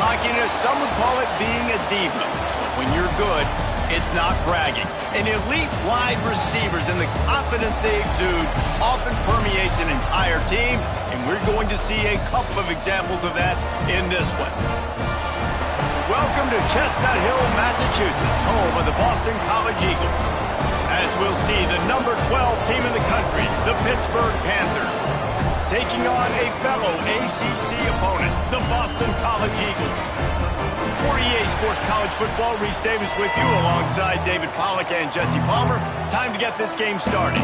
cockiness, some would call it being a diva. But when you're good, it's not bragging. And elite wide receivers and the confidence they exude often permeates an entire team, and we're going to see a couple of examples of that in this one. Welcome to Chestnut Hill, Massachusetts, home of the Boston College Eagles. As we'll see, the number 12 team in the country, the Pittsburgh Panthers, taking on a fellow ACC opponent, the Boston College Eagles. For EA Sports College Football, Reese Davis with you alongside David Pollack and Jesse Palmer. Time to get this game started.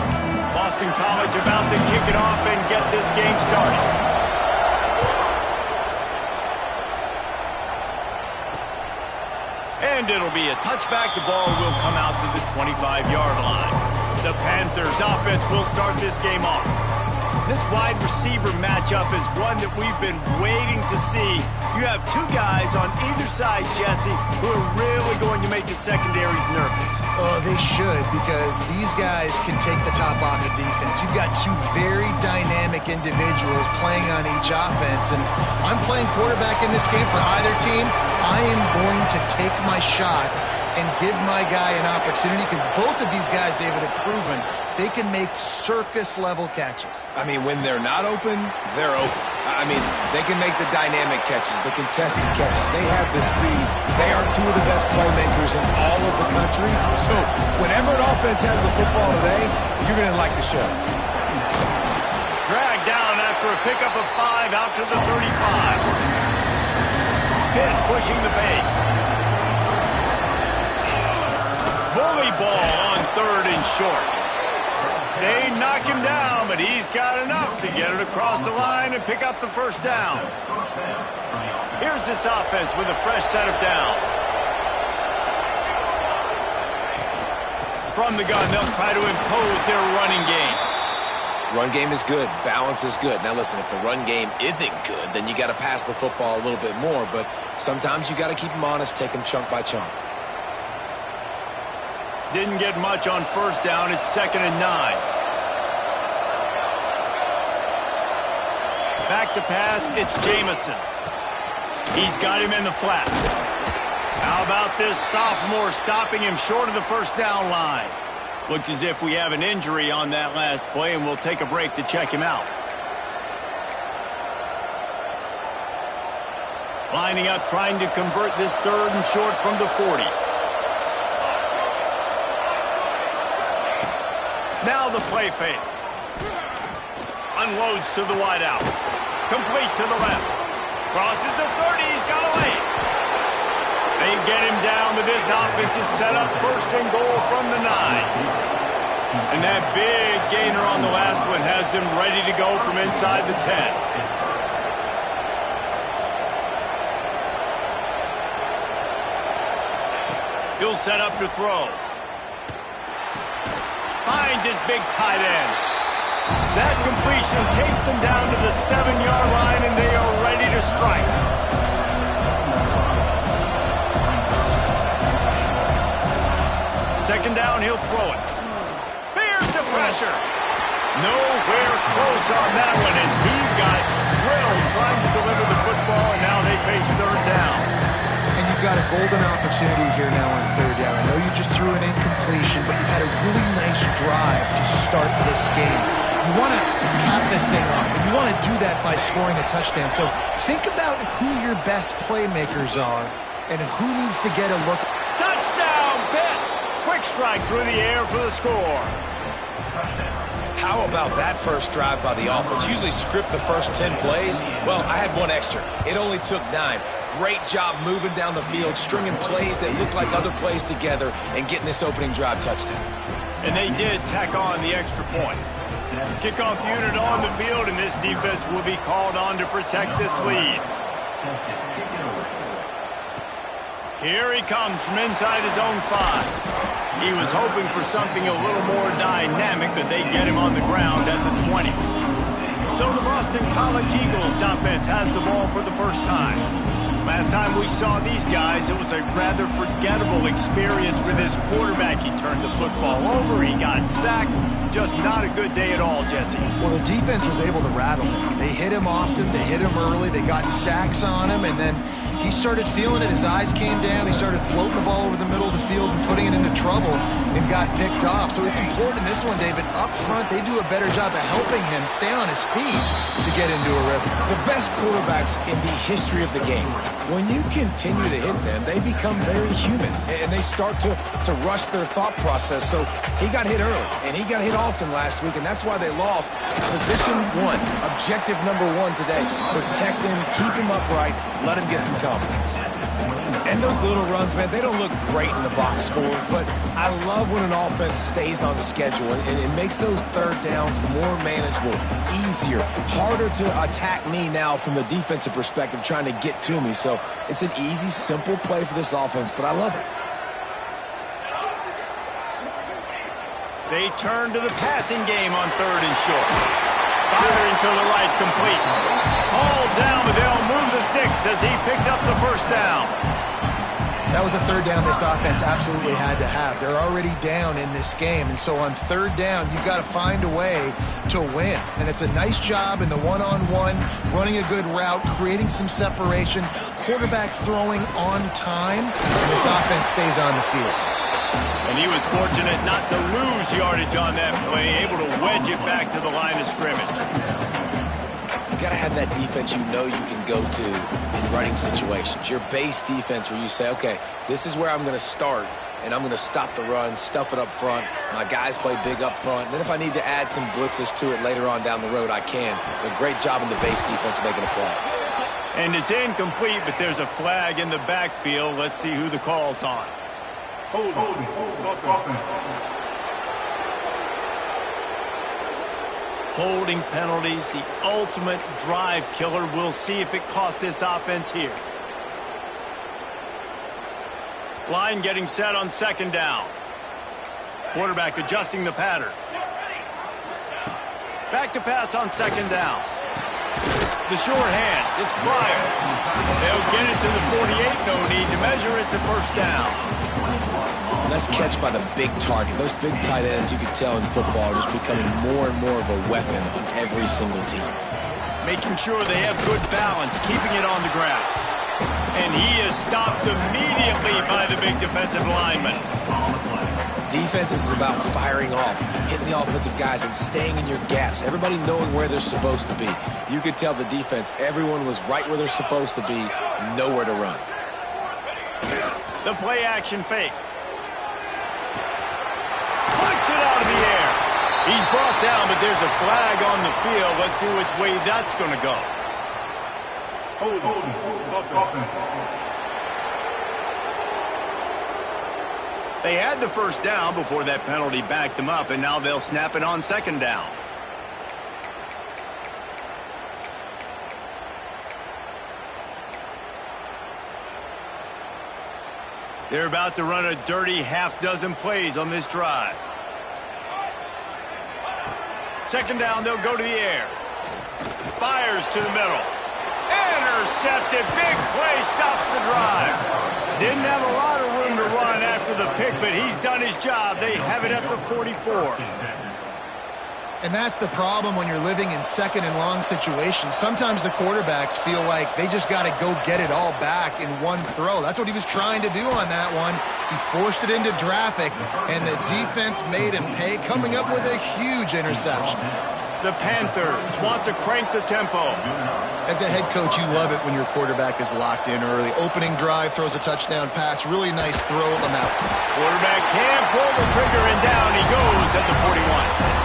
Boston College about to kick it off and get this game started. And it'll be a touchback. The ball will come out to the 25-yard line. The Panthers offense will start this game off. This wide receiver matchup is one that we've been waiting to see. You have two guys on either side, Jesse, who are really going to make the secondaries nervous. Oh, they should, because these guys can take the top off the defense. You've got two very dynamic individuals playing on each offense, and I'm playing quarterback in this game for either team. I am going to take my shots and give my guy an opportunity, because both of these guys, David, have proven they can make circus-level catches. I mean, when they're not open, they're open. I mean, they can make the dynamic catches, the contested catches. They have the speed. They are two of the best playmakers in all of the country. So whenever an offense has the football today, you're going to like the show. Dragged down after a pickup of 5 out to the 35. Pitt pushing the base. Bully ball on 3rd and short. They knock him down, but he's got enough to get it across the line and pick up the first down. Here's this offense with a fresh set of downs. From the gun, they'll try to impose their running game. Run game is good. Balance is good. Now, listen, if the run game isn't good, then you got to pass the football a little bit more. But sometimes you got to keep them honest, take them chunk by chunk. Didn't get much on first down. It's 2nd and 9. Back to pass. It's Jamison. He's got him in the flat. How about this sophomore stopping him short of the first down line? Looks as if we have an injury on that last play, and we'll take a break to check him out. Lining up, trying to convert this 3rd and short from the 40. Now the play fake. Unloads to the wideout. Complete to the left. Crosses the 30. He's got away. They get him down, but this offense is set up 1st and goal from the 9. And that big gainer on the last one has them ready to go from inside the 10. He'll set up to throw. Finds his big tight end. That completion takes them down to the 7-yard line, and they are ready to strike. Second down, he'll throw it. Here's the pressure. Nowhere close on that one as he got drilled trying to deliver the football, and now they face 3rd down. And you've got a golden opportunity here now on 3rd down. I know you just threw an incompletion, but you've had a really nice drive to start this game. You want to cap this thing off, and you want to do that by scoring a touchdown. So think about who your best playmakers are and who needs to get a look. Touchdown, Pitt! Quick strike through the air for the score. How about that first drive by the offense? Usually script the first 10 plays. Well, I had one extra. It only took 9. Great job moving down the field, stringing plays that look like other plays together, and getting this opening drive touchdown. And they did tack on the extra point. Kickoff unit on the field, and this defense will be called on to protect this lead. Here he comes from inside his own 5. He was hoping for something a little more dynamic, but they get him on the ground at the 20. So the Boston College Eagles offense has the ball for the first time. Last time we saw these guys, it was a rather forgettable experience for this quarterback. He turned the football over, he got sacked. Just not a good day at all, Jesse. Well, the defense was able to rattle him. They hit him often, they hit him early, they got sacks on him, and then he started feeling it. His eyes came down. He started floating the ball over the middle of the field and putting it into trouble and got picked off. So it's important in this one, David. Up front, they do a better job of helping him stay on his feet to get into a rhythm. The best quarterbacks in the history of the game, when you continue to hit them, they become very human, and they start to rush their thought process. So he got hit early, and he got hit often last week, and that's why they lost. Position one, objective number one today. Protect him, keep him upright, let him get some confidence. And those little runs, man, they don't look great in the box score, but I love when an offense stays on schedule, and it makes those third downs more manageable, easier, harder to attack me now from the defensive perspective trying to get to me. So it's an easy, simple play for this offense, but I love it. They turn to the passing game on 3rd and short. Firing to the right, complete. All down, but they'll move the sticks as he picks up the first down. That was a 3rd down this offense absolutely had to have. They're already down in this game, and so on 3rd down, you've got to find a way to win. And it's a nice job in the one-on-one, running a good route, creating some separation, quarterback throwing on time, and this offense stays on the field. And he was fortunate not to lose yardage on that play, able to wedge it back to the line of scrimmage. You got to have that defense you know you can go to in running situations. Your base defense where you say, okay, this is where I'm going to start, and I'm going to stop the run, stuff it up front. My guys play big up front. Then if I need to add some blitzes to it later on down the road, I can. But great job in the base defense making a play. And it's incomplete, but there's a flag in the backfield. Let's see who the call's on. Holding penalties, the ultimate drive killer. We'll see if it costs this offense here. Line getting set on 2nd down. Quarterback adjusting the pattern. Back to pass on 2nd down. The short hands, it's Pryor. They'll get it to the 48, no need to measure it to 1st down. Nice catch by the big target. Those big tight ends, you can tell in football, are just becoming more and more of a weapon on every single team. Making sure they have good balance, keeping it on the ground. And he is stopped immediately by the big defensive lineman. Defense is about firing off, hitting the offensive guys, and staying in your gaps. Everybody knowing where they're supposed to be. You could tell the defense, everyone was right where they're supposed to be, nowhere to run. The play action fake. Flicks it out of the air. He's brought down, but there's a flag on the field. Let's see which way that's going to go. They had the 1st down before that penalty backed them up, and now they'll snap it on 2nd down. They're about to run a dirty half-dozen plays on this drive. 2nd down, they'll go to the air. Fires to the middle. Intercepted. Big play stops the drive. Didn't have a lot of room to run after the pick, but he's done his job. They have it at the 44. And that's the problem when you're living in 2nd and long situations. Sometimes the quarterbacks feel like they just got to go get it all back in one throw. That's what he was trying to do on that one. He forced it into traffic, and the defense made him pay, coming up with a huge interception. The Panthers want to crank the tempo. As a head coach, you love it when your quarterback is locked in early. Opening drive, throws a touchdown pass. Really nice throw on that. Quarterback can't pull the trigger, and down he goes at the 41.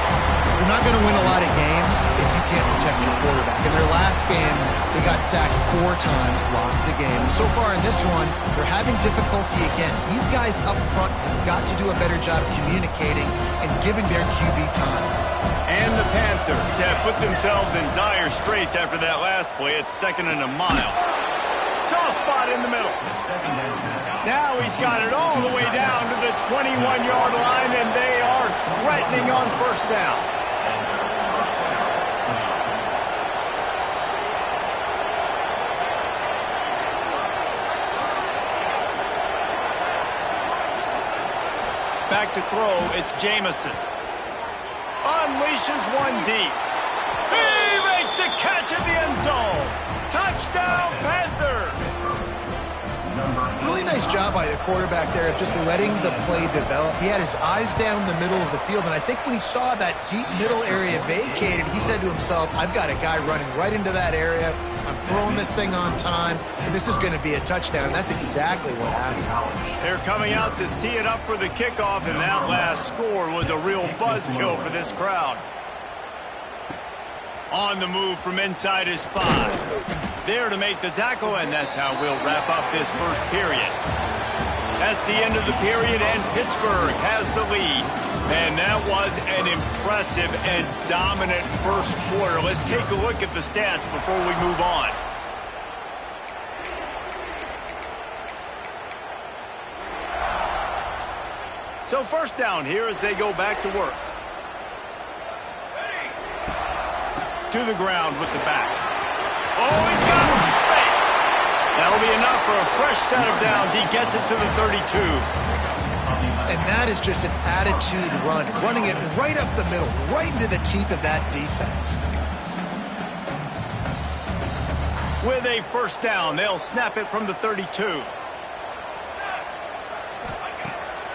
You're not going to win a lot of games if you can't protect your quarterback. In their last game, they got sacked 4 times, lost the game. And so far in this one, they're having difficulty again. These guys up front have got to do a better job communicating and giving their QB time. And the Panthers have put themselves in dire straits after that last play. It's 2nd and a mile. Soft spot in the middle. Now he's got it all the way down to the 21-yard line, and they are threatening on 1st down. Back to throw, it's Jamison. Unleashes one deep. He makes the catch in the end zone. Touchdown, Panthers. Really nice job by the quarterback there of just letting the play develop. He had his eyes down the middle of the field, and I think when he saw that deep middle area vacated, he said to himself, I've got a guy running right into that area. I'm throwing this thing on time, and this is going to be a touchdown. That's exactly what happened. They're coming out to tee it up for the kickoff, and that last score was a real buzzkill for this crowd. On the move from inside his 5. There to make the tackle, and that's how we'll wrap up this first period. That's the end of the period, and Pittsburgh has the lead. And that was an impressive and dominant first quarter. Let's take a look at the stats before we move on. So first down here as they go back to work. To the ground with the back. Oh, he's got some space. That'll be enough for a fresh set of downs. He gets it to the 32. And that is just an attitude run, running it right up the middle, right into the teeth of that defense. With a first down, they'll snap it from the 32.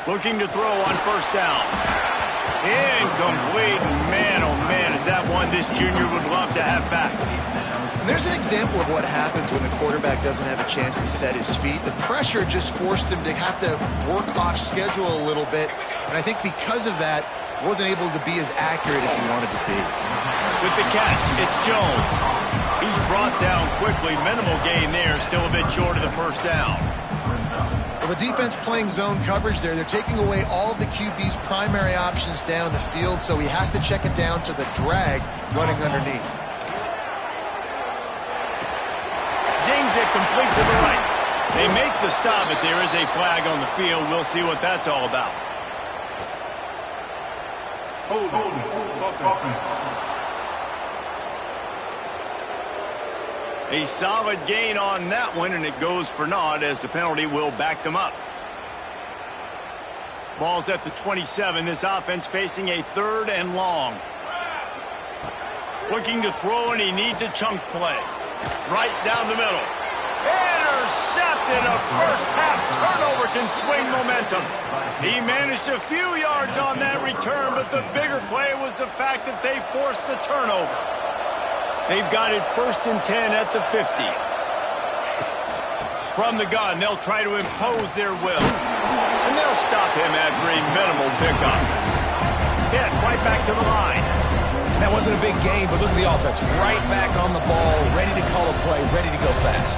Looking to throw on first down. Incomplete. Man, oh man, is that one this junior would love to have back. And there's an example of what happens when the quarterback doesn't have a chance to set his feet. The pressure just forced him to have to work off schedule a little bit. And I think because of that, wasn't able to be as accurate as he wanted to be. With the catch, it's Jones. He's brought down quickly. Minimal gain there, still a bit short of the first down. Well, the defense playing zone coverage there. They're taking away all of the QB's primary options down the field, so he has to check it down to the drag running underneath. Zings it complete to the right. They make the stop, but there is a flag on the field. We'll see what that's all about. A solid gain on that one, and it goes for naught as the penalty will back them up. Ball's at the 27. This offense facing a 3rd and long. Looking to throw, and he needs a chunk play. Right down the middle. Intercepted. A first-half turnover can swing momentum. He managed a few yards on that return, but the bigger play was the fact that they forced the turnover. They've got it 1st and 10 at the 50. From the gun, they'll try to impose their will. And they'll stop him after a minimal pickup. Hit right back to the line. That wasn't a big gain, but look at the offense. Right back on the ball, ready to call a play, ready to go fast.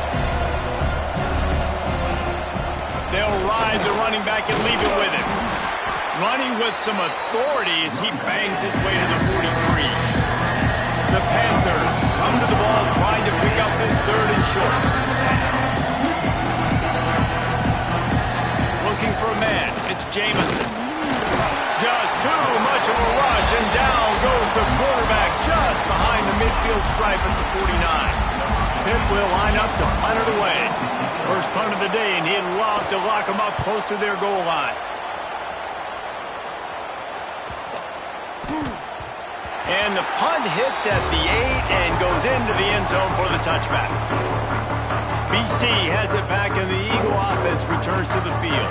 They'll ride the running back and leave it with him. Running with some authority as he bangs his way to the 43. The Panthers come to the ball trying to pick up this 3rd and short. Looking for a man. It's Jamison. Just too much of a rush, and down goes the quarterback just behind the midfield stripe at the 49. Pitt will line up to punt it away. First punt of the day, and he'd love to lock them up close to their goal line. And the punt hits at the 8 and goes into the end zone for the touchback. BC has it back, and the Eagle offense returns to the field.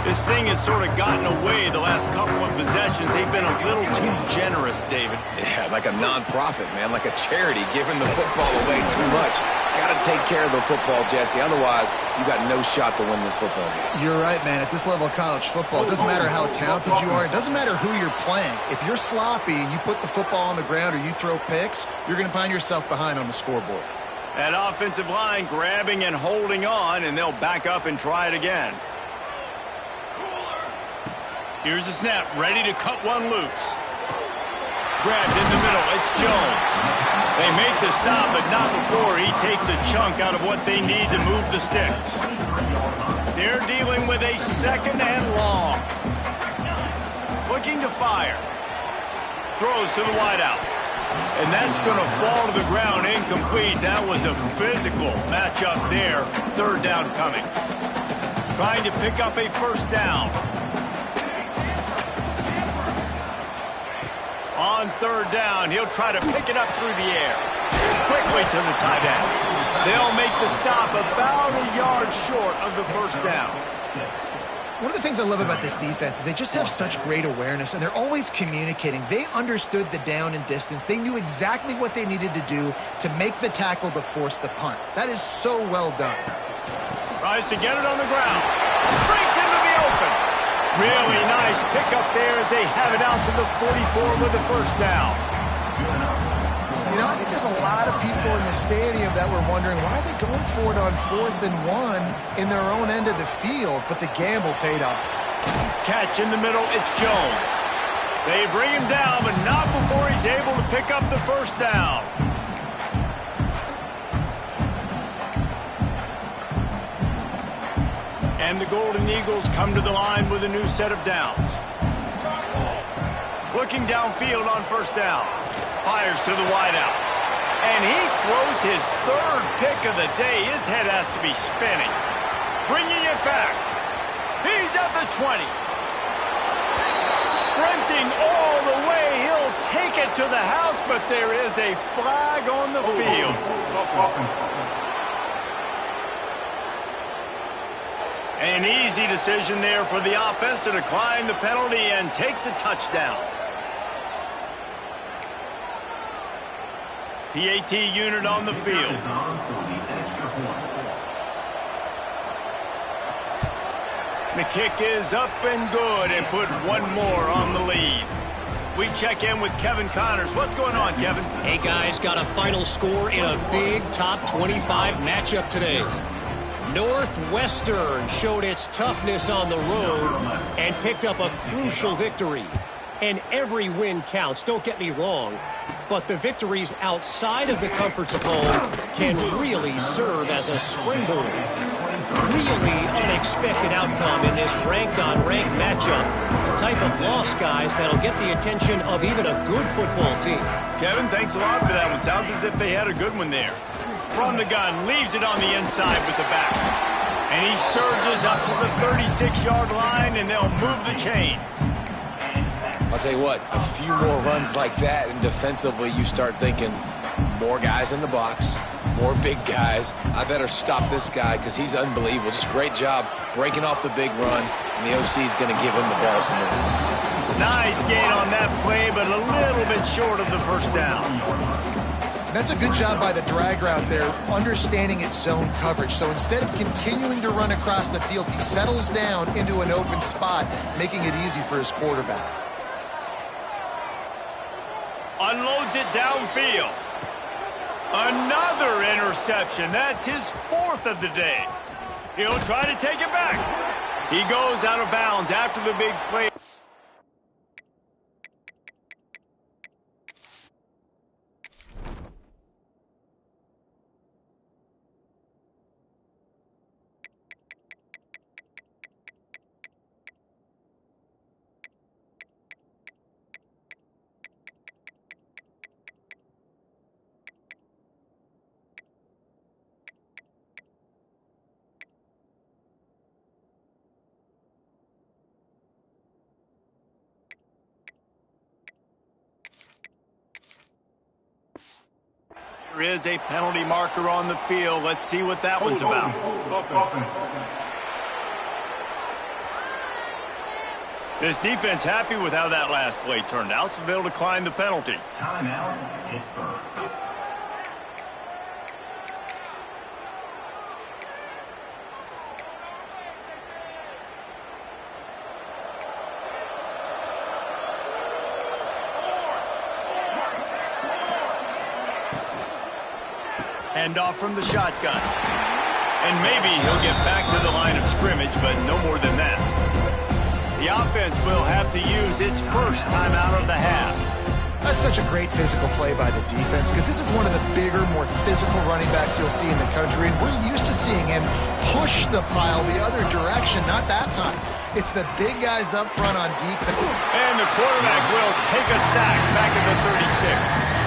This thing has sort of gotten away the last couple of possessions. They've been a little too generous, David. Yeah, like a non-profit, man, like a charity, giving the football away too much. Got to take care of the football, Jesse. Otherwise, you got no shot to win this football game. You're right, man. At this level of college football, it doesn't matter how talented you are. It doesn't matter who you're playing. If you're sloppy and you put the football on the ground or you throw picks, you're going to find yourself behind on the scoreboard. That offensive line grabbing and holding on, and they'll back up and try it again. Here's the snap, ready to cut one loose. Grabbed in the middle, it's Jones. They make the stop, but not before he takes a chunk out of what they need to move the sticks. They're dealing with a 2nd and long. Looking to fire. Throws to the wideout. And that's going to fall to the ground incomplete. That was a physical matchup there. 3rd down coming. Trying to pick up a first down. on third down. He'll try to pick it up through the air. Quickly to the tight end. They'll make the stop about a yard short of the first down. One of the things I love about this defense is they just have such great awareness, and they're always communicating. They understood the down and distance. They knew exactly what they needed to do to make the tackle to force the punt. That is so well done. Tries to get it on the ground. Breaks into the open. Really nice pickup there as they have it out to the 44 with the first down. You know, I think there's a lot of people in the stadium that were wondering, why are they going for it on 4th and 1 in their own end of the field? But the gamble paid off. Catch in the middle, it's Jones. They bring him down, but not before he's able to pick up the first down. And the Golden Eagles come to the line with a new set of downs. Looking downfield on first down. Fires to the wideout. And he throws his third pick of the day. His head has to be spinning. Bringing it back. He's at the 20. Sprinting all the way. He'll take it to the house, but there is a flag on the field. An easy decision there for the offense to decline the penalty and take the touchdown. PAT unit on the field. The kick is up and good and put one more on the lead. We check in with Kevin Connors. What's going on, Kevin? Hey, guys, got a final score in a big top 25 matchup today. Northwestern showed its toughness on the road and picked up a crucial victory. And every win counts, don't get me wrong, but the victories outside of the comforts of home can really serve as a springboard. Really unexpected outcome in this ranked-on-ranked matchup. The type of loss, guys, that'll get the attention of even a good football team. Kevin, thanks a lot for that one. Sounds as if they had a good one there. From the gun, leaves it on the inside with the back. And he surges up to the 36-yard line, and they'll move the chains. I'll tell you what, a few more runs like that, and defensively you start thinking more guys in the box, more big guys. I better stop this guy because he's unbelievable. Just great job breaking off the big run, and the OC is going to give him the ball some more. Nice gain on that play, but a little bit short of the first down. That's a good job by the drag route there, understanding its zone coverage. So instead of continuing to run across the field, he settles down into an open spot, making it easy for his quarterback. Unloads it downfield. Another interception. That's his fourth of the day. He'll try to take it back. He goes out of bounds after the big play. There is a penalty marker on the field. Let's see what that one's about. This defense happy with how that last play turned out, so they'll decline the penalty. Timeout, Pittsburgh. Hand off from the shotgun. And maybe he'll get back to the line of scrimmage, but no more than that. The offense will have to use its first timeout of the half. That's such a great physical play by the defense because this is one of the bigger, more physical running backs you'll see in the country, and we're used to seeing him push the pile the other direction. Not that time. It's the big guys up front on defense. And the quarterback will take a sack back at the 36.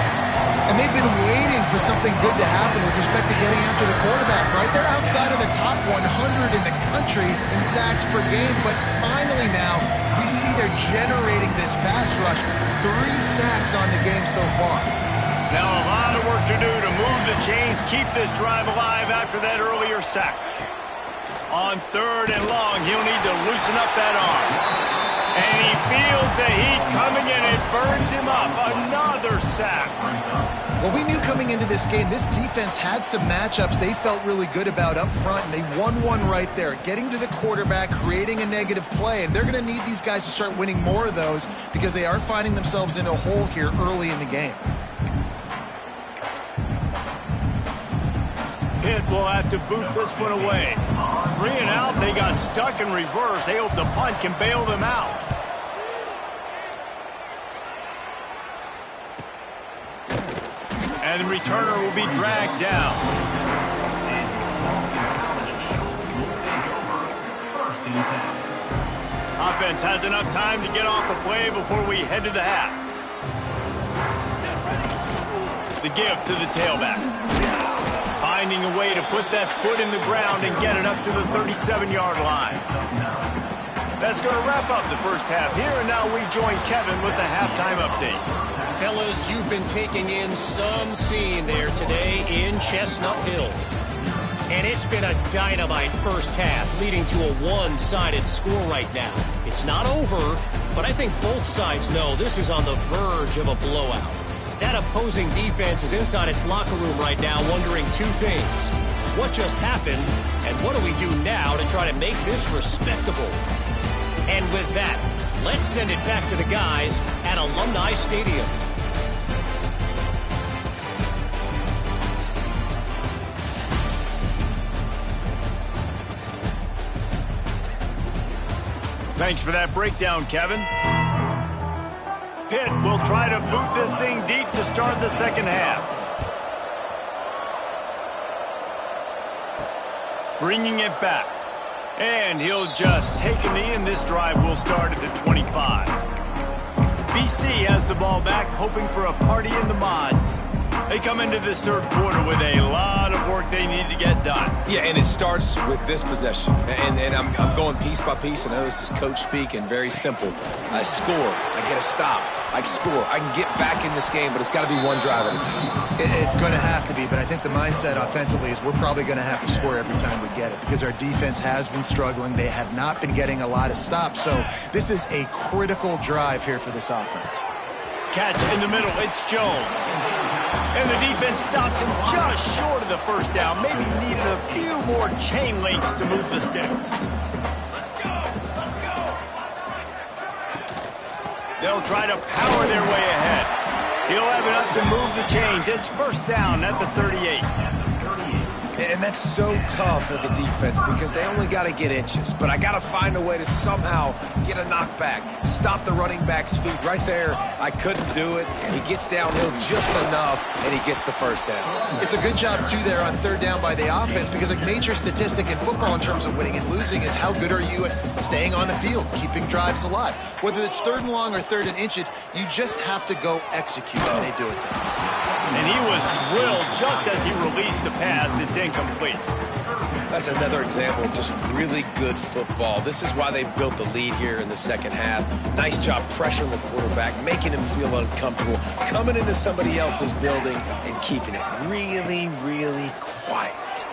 And they've been waiting for something good to happen with respect to getting after the quarterback. Right there outside of the top 100 in the country in sacks per game, but finally now we see they're generating this pass rush. 3 sacks on the game so far. Now a lot of work to do to move the chains, keep this drive alive after that earlier sack. On 3rd and long, he'll need to loosen up that arm. And he feels the heat coming in. It burns him up. Another sack. Well, we knew coming into this game, this defense had some matchups they felt really good about up front, and they won one right there, getting to the quarterback, creating a negative play, and they're going to need these guys to start winning more of those because they are finding themselves in a hole here early in the game. Pitt will have to boot this one away. 3 and out, they got stuck in reverse. They hope the punt can bail them out. And the returner will be dragged down. Offense has enough time to get off the play before we head to the half. The give to the tailback. Finding a way to put that foot in the ground and get it up to the 37-yard line. That's going to wrap up the first half here, and now we join Kevin with the halftime update. Fellas, you've been taking in some scene there today in Chestnut Hill. And it's been a dynamite first half, leading to a one-sided score right now. It's not over, but I think both sides know this is on the verge of a blowout. That opposing defense is inside its locker room right now wondering 2 things. What just happened, and what do we do now to try to make this respectable? And with that, let's send it back to the guys at Alumni Stadium. Thanks for that breakdown, Kevin. Pitt will try to boot this thing deep to start the second half. Bringing it back. And he'll just take a knee, and this drive will start at the 25. BC has the ball back, hoping for a party in the mods. They come into this third quarter with a lot of work they need to get done. Yeah, and it starts with this possession. And I'm going piece by piece. I know this is coach speak and very simple. I score. I get a stop. I score. I can get back in this game, but it's got to be one drive at a time. It's going to have to be, but I think the mindset offensively is we're probably going to have to score every time we get it because our defense has been struggling. They have not been getting a lot of stops, so this is a critical drive here for this offense. Catch in the middle. It's Jones. And the defense stops him just short of the first down. Maybe needed a few more chain links to move the sticks. They'll try to power their way ahead. He'll have enough to move the chains. It's first down at the 38. And that's so tough as a defense because they only got to get inches. But I got to find a way to somehow get a knockback, stop the running back's feet right there. I couldn't do it. He gets downhill just enough, and he gets the first down. It's a good job, too, there on third down by the offense because a major statistic in football in terms of winning and losing is how good are you at staying on the field, keeping drives alive. Whether it's 3rd and long or 3rd and inches, you just have to go execute, and they do it there. And he was drilled just as he released the pass. It's incomplete. That's another example of just really good football. This is why they built the lead here in the second half. Nice job pressuring the quarterback, making him feel uncomfortable, coming into somebody else's building and keeping it really, really quiet.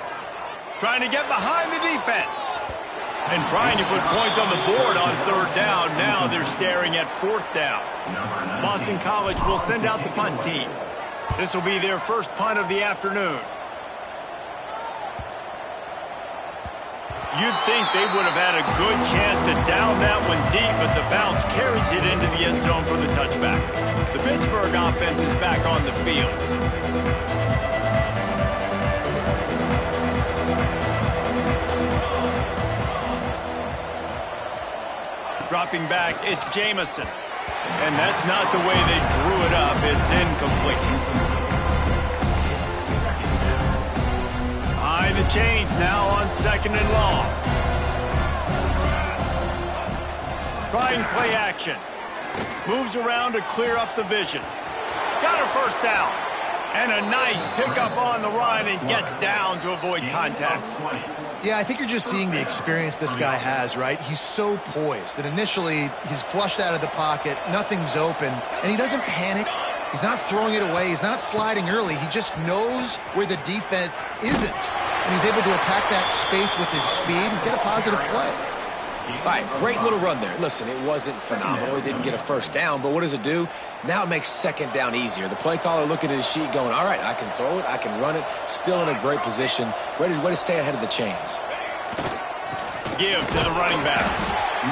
Trying to get behind the defense. And trying to put points on the board on 3rd down. Now they're staring at 4th down. Boston College will send out the punt team. This will be their first punt of the afternoon. You'd think they would have had a good chance to down that one deep, but the bounce carries it into the end zone for the touchback. The Pittsburgh offense is back on the field. Dropping back, it's Jamison. And that's not the way they drew it up. It's incomplete. Behind the chains now on 2nd and long. Trying play action. Moves around to clear up the vision. Got a first down. And a nice pickup on the run and gets down to avoid contact. Yeah, I think you're just seeing the experience this guy has, right? He's so poised that initially he's flushed out of the pocket, nothing's open, and he doesn't panic. He's not throwing it away. He's not sliding early. He just knows where the defense isn't, and he's able to attack that space with his speed and get a positive play. All right, great little run there. Listen, it wasn't phenomenal. He didn't get a first down, but what does it do? Now it makes second down easier. The play caller looking at his sheet going, all right, I can throw it, I can run it, still in a great position, ready to stay ahead of the chains. Give to the running back.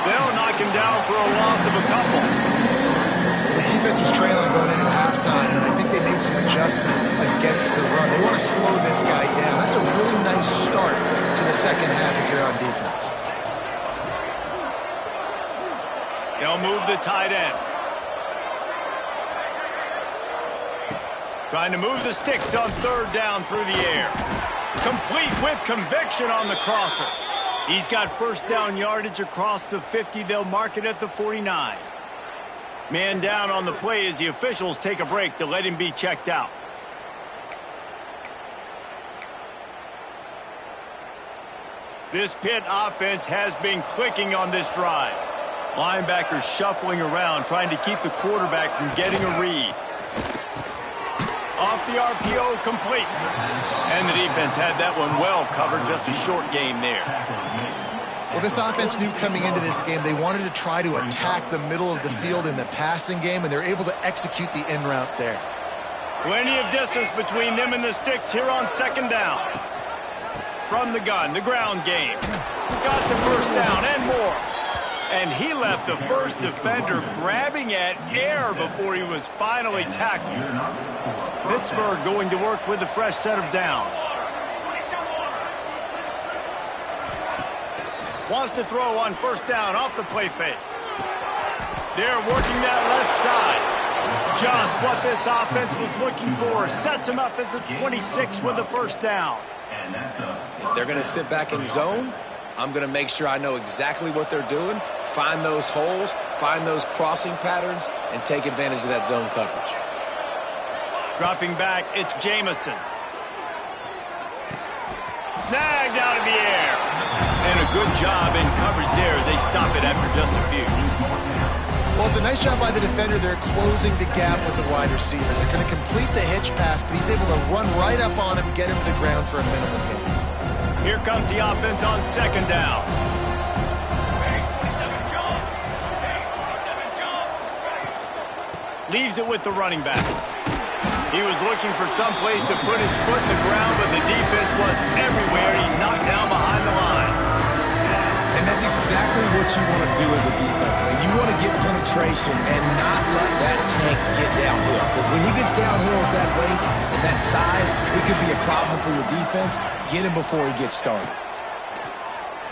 They'll knock him down for a loss of a couple. The defense was trailing going into halftime, and I think they made some adjustments against the run. They want to slow this guy down. That's a really nice start to the second half if you're on defense. They'll move the tight end. Trying to move the sticks on third down through the air. Complete with conviction on the crosser. He's got first down yardage across the 50. They'll mark it at the 49. Man down on the play as the officials take a break to let him be checked out. This Pitt offense has been clicking on this drive. Linebackers shuffling around, trying to keep the quarterback from getting a read. Off the RPO, complete. And the defense had that one well covered, just a short game there. Well, this offense knew coming into this game they wanted to try to attack the middle of the field in the passing game, and they're able to execute the in route there. Plenty of distance between them and the sticks here on second down. From the gun, the ground game. Got the first down and more. And he left the first defender grabbing at air before he was finally tackled. Pittsburgh going to work with a fresh set of downs. Wants to throw on first down off the play fake. They're working that left side. Just what this offense was looking for. Sets him up at the 26 with a first down. If they're going to sit back in zone, I'm going to make sure I know exactly what they're doing, find those holes, find those crossing patterns, and take advantage of that zone coverage. Dropping back, it's Jamison. Snagged out of the air. And a good job in coverage there as they stop it after just a few. Well, it's a nice job by the defender. They're closing the gap with the wide receiver. They're going to complete the hitch pass, but he's able to run right up on him, get him to the ground for a minimal gain. Here comes the offense on second down. Leaves it with the running back. He was looking for some place to put his foot in the ground, but the defense was everywhere. He's knocked down behind the line. And that's exactly what you want to do as a defense, man. You want to get penetration and not let that tank get downhill. Because when he gets downhill at that weight and that size, it could be a problem for your defense. Get him before he gets started.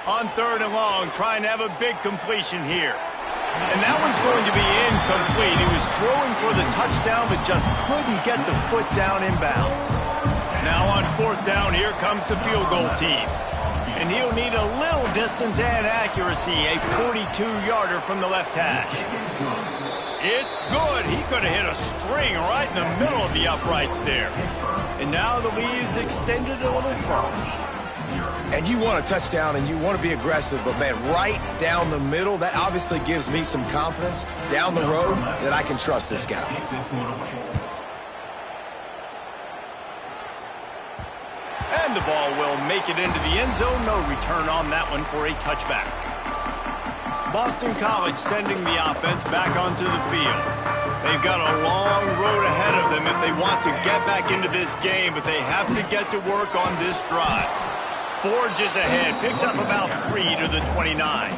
On third and long, trying to have a big completion here. And that one's going to be incomplete. He was throwing for the touchdown, but just couldn't get the foot down inbounds. Now on fourth down, here comes the field goal team. And he'll need a little distance and accuracy, a 42-yarder from the left hash. It's good. He could have hit a string right in the middle of the uprights there. And now the lead is extended a little further. And you want a touchdown and you want to be aggressive, but man, right down the middle, that obviously gives me some confidence down the road that I can trust this guy. And the ball will make it into the end zone. No return on that one for a touchback. Boston College sending the offense back onto the field. They've got a long road ahead of them if they want to get back into this game, but they have to get to work on this drive. Forges ahead, picks up about 3 to the 29.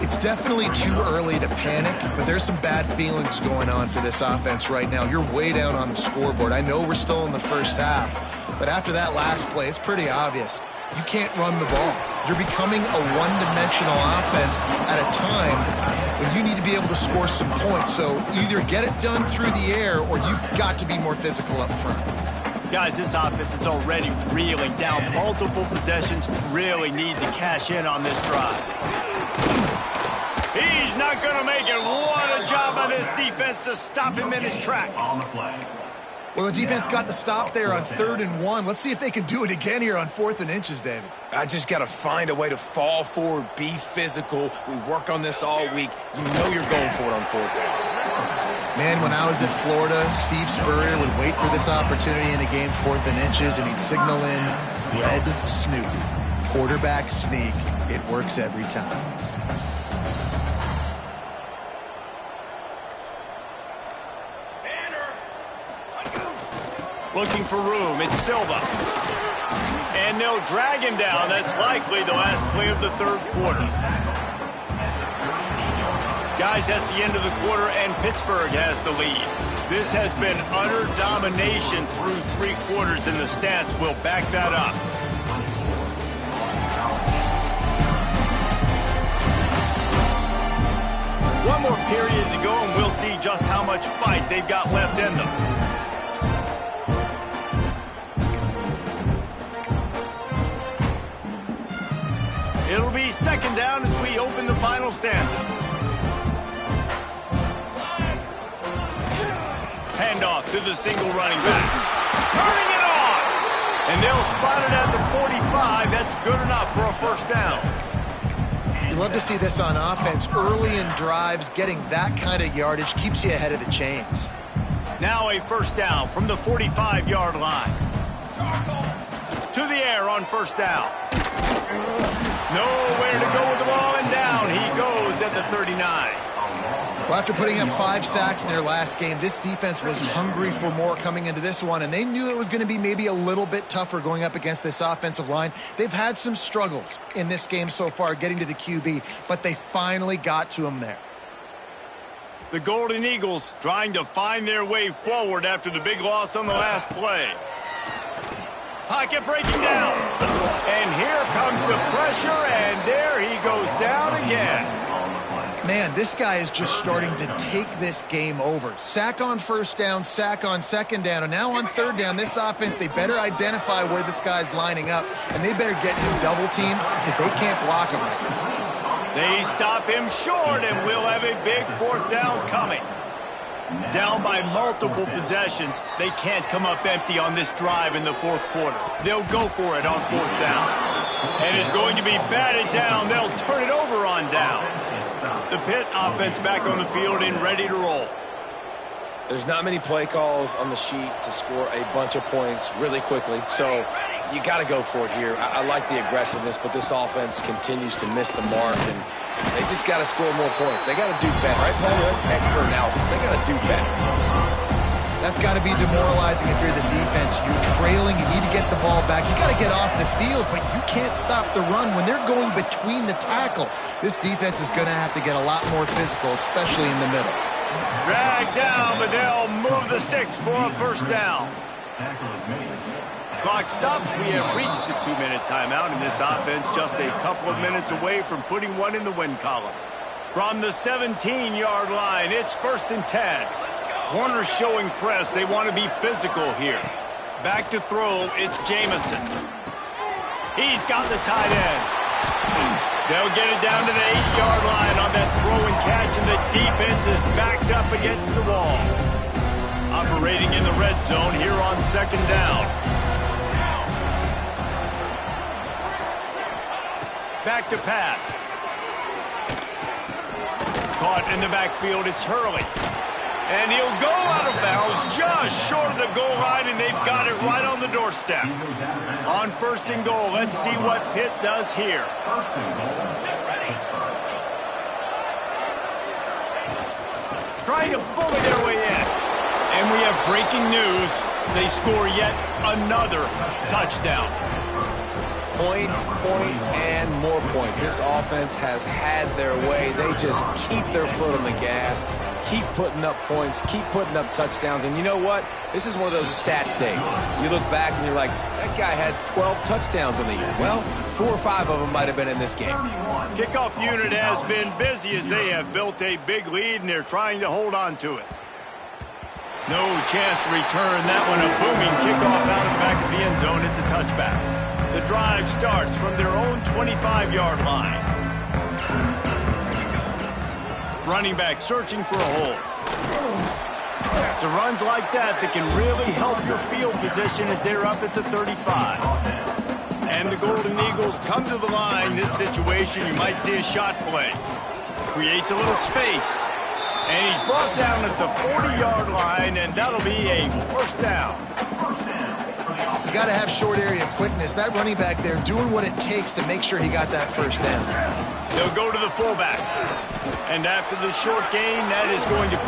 It's definitely too early to panic, but there's some bad feelings going on for this offense right now. You're way down on the scoreboard. I know we're still in the first half, but after that last play, it's pretty obvious. You can't run the ball. You're becoming a one-dimensional offense at a time when you need to be able to score some points. So either get it done through the air or you've got to be more physical up front. Guys, this offense is already reeling down multiple possessions. Really need to cash in on this drive. He's not going to make it. What a job by this defense to stop him in his tracks. Well, the defense got the stop there on 3rd and 1. Let's see if they can do it again here on 4th and inches, David. I just got to find a way to fall forward, be physical. We work on this all week. You know you're going for it on 4th down. Man, when I was at Florida, Steve Spurrier would wait for this opportunity in a game 4th and inches, and he'd signal in red snoop, quarterback sneak. It works every time. Looking for room, it's Silva. And they'll drag him down. That's likely the last play of the 3rd quarter. Guys, that's the end of the quarter, and Pittsburgh has the lead. This has been utter domination through 3 quarters, and the stats will back that up. One more period to go, and we'll see just how much fight they've got left in them. It'll be 2nd down as we open the final stanza. Handoff to the single running back. Turning it on! And they'll spot it at the 45. That's good enough for a 1st down. You love to see this on offense. Early in drives, getting that kind of yardage keeps you ahead of the chains. Now a 1st down from the 45-yard line. To the air on 1st down. Nowhere to go with the ball, and down he goes at the 39. Well, after putting up 5 sacks in their last game, this defense was hungry for more coming into this one, and they knew it was going to be maybe a little bit tougher going up against this offensive line. They've had some struggles in this game so far getting to the QB, but they finally got to him there. The Golden Eagles trying to find their way forward after the big loss on the last play. Pocket breaking down. And here comes the pressure, and there he goes down again. Man, this guy is just starting to take this game over. Sack on 1st down, sack on 2nd down, and now on 3rd down, this offense, they better identify where this guy's lining up, and they better get him double-teamed because they can't block him right now. They stop him short, and we'll have a big 4th down coming. Down by multiple possessions, they can't come up empty on this drive in the 4th quarter. They'll go for it on 4th down. And it's going to be batted down. They'll turn it over on downs. The Pitt offense back on the field and ready to roll. There's not many play calls on the sheet to score a bunch of points really quickly, so you got to go for it here. I like the aggressiveness, but this offense continues to miss the mark, and they just got to score more points. They got to do better, right, Paul? That's expert analysis. They got to do better. That's got to be demoralizing if you're the defense. You're trailing, you need to get the ball back. You got to get off the field, but you can't stop the run when they're going between the tackles. This defense is going to have to get a lot more physical, especially in the middle. Drag down, but they'll move the sticks for a 1st down. Clock stops. We have reached the 2-minute timeout, and this offense just a couple of minutes away from putting one in the win column. From the 17-yard line, it's 1st and 10. Corners showing press. They want to be physical here. Back to throw, it's Jamison. He's got the tight end. They'll get it down to the 8-yard line on that throw and catch, and the defense is backed up against the wall. Operating in the red zone here on 2nd down. Back to pass. Caught in the backfield, it's Hurley. And he'll go out of bounds just short of the goal line, and they've got it right on the doorstep. On 1st and goal, let's see what Pitt does here. Trying to bully their way in. And we have breaking news. They score yet another touchdown. Points, points, and more points. This offense has had their way. They just keep their foot on the gas, keep putting up points, keep putting up touchdowns. And you know what? This is one of those stats days. You look back and you're like, that guy had 12 touchdowns in the year. Well, 4 or 5 of them might have been in this game. Kickoff unit has been busy as they have built a big lead, and they're trying to hold on to it. No chance to return that one. A booming kickoff out of the back of the end zone. It's a touchback. The drive starts from their own 25-yard line. Running back searching for a hole. It's runs like that that can really help your field position as they're up at the 35. And the Golden Eagles come to the line. This situation, you might see a shot play. Creates a little space. And he's brought down at the 40-yard line, and that'll be a first down. You got to have short area quickness. That running back there doing what it takes to make sure he got that first down. They'll go to the fullback. And after the short gain, that is going to put